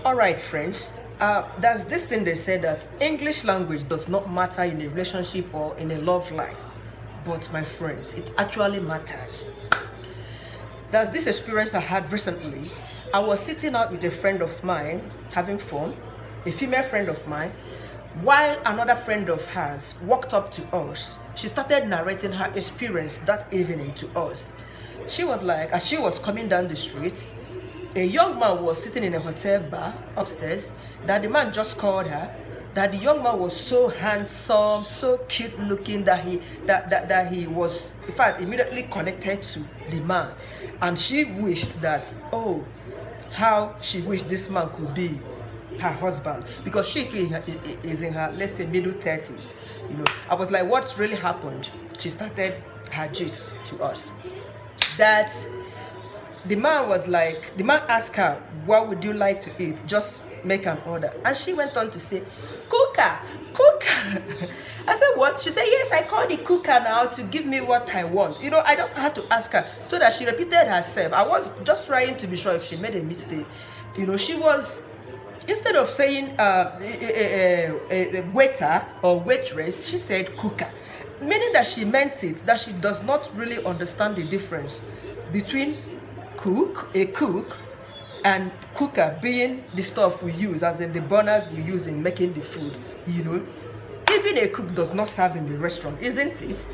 All right, friends. There's this thing they say that English language does not matter in a relationship or in a love life. But my friends, it actually matters. There's this experience I had recently. I was sitting out with a friend of mine having fun, a female friend of mine, while another friend of hers walked up to us. She started narrating her experience that evening to us. She was like, as she was coming down the street, a young man was sitting in a hotel bar upstairs, that the man just called her, that the young man was so handsome, so cute looking, that he was, in fact, immediately connected to the man. And she wished that, oh, how she wished this man could be her husband, because she too is in her, let's say, middle 30s. I was like, what's really happened? She started her gist to us that the man asked her, what would you like to eat? Just make an order. And she went on to say, cooker. I said, what? She said, yes, I called the cooker now to give me what I want. I just had to ask her so that she repeated herself. I was just trying to be sure if she made a mistake. She was, instead of saying a waiter or waitress, she said cooker. Meaning that she meant it, that she does not really understand the difference between a cook, and cooker being the stuff we use, as in the burners we use in making the food. Even a cook does not serve in the restaurant, isn't it?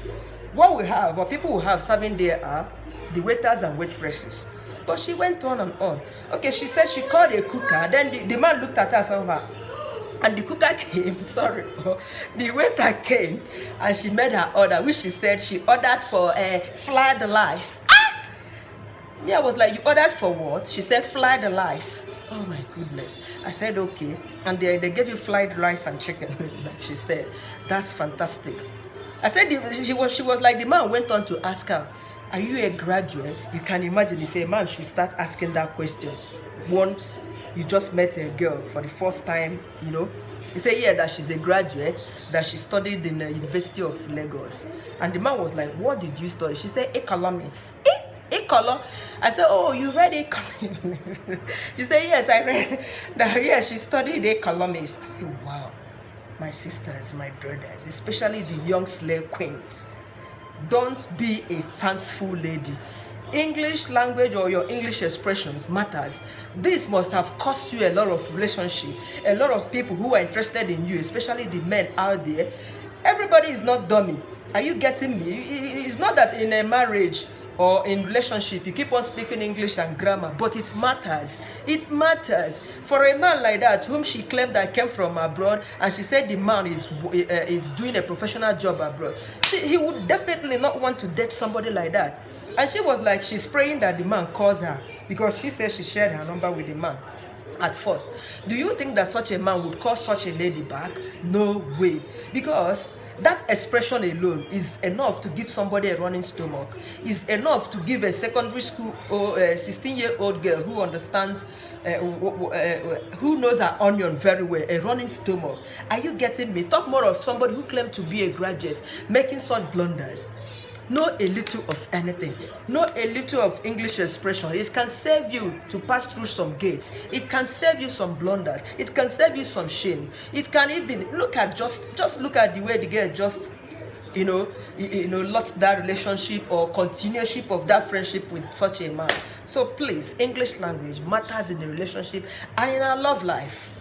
What we have, what people will have serving there, are the waiters and waitresses. But she went on and on. Okay, she said she called a cooker, then the man looked at her and the cooker came, the waiter came, and she made her order, which she said she ordered for fried rice. Me, I was like, you ordered for what? She said fried rice. Oh my goodness. I said, okay. And they gave you fried rice and chicken. She said, that's fantastic. I said, she was like, the man went on to ask her, are you a graduate? You can imagine if a man should start asking that question once you just met a girl for the first time, He said, yeah, that she's a graduate, that she studied in the University of Lagos. And the man was like, what did you study? She said, economics. Color. I said, oh, you read economics? She said, yes, I read that. Yes, she studied economics. I said, wow, my sisters, my brothers, especially the young slave queens, don't be a fanciful lady. English language or your English expressions matters. This must have cost you a lot of relationship, a lot of people who are interested in you, especially the men out there. Everybody is not dummy. Are you getting me? It's not that in a marriage or in relationship you keep on speaking English and grammar, but it matters. It matters. For a man like that, whom she claimed that came from abroad, and she said the man is doing a professional job abroad, he would definitely not want to date somebody like that. And she was like, she's praying that the man calls her, because she said she shared her number with the man at first. Do you think that such a man would call such a lady back? No way. Because that expression alone is enough to give somebody a running stomach. Is enough to give a secondary school or a 16-year-old girl who understands, who knows her onion very well, a running stomach. Are you getting me? Talk more of somebody who claimed to be a graduate making such blunders. Know a little of anything. Know a little of English expression. It can save you to pass through some gates. It can save you some blunders. It can save you some shame. It can even look at just look at the way the girl just lost that relationship or continueship of that friendship with such a man. So please, English language matters in a relationship and in our love life.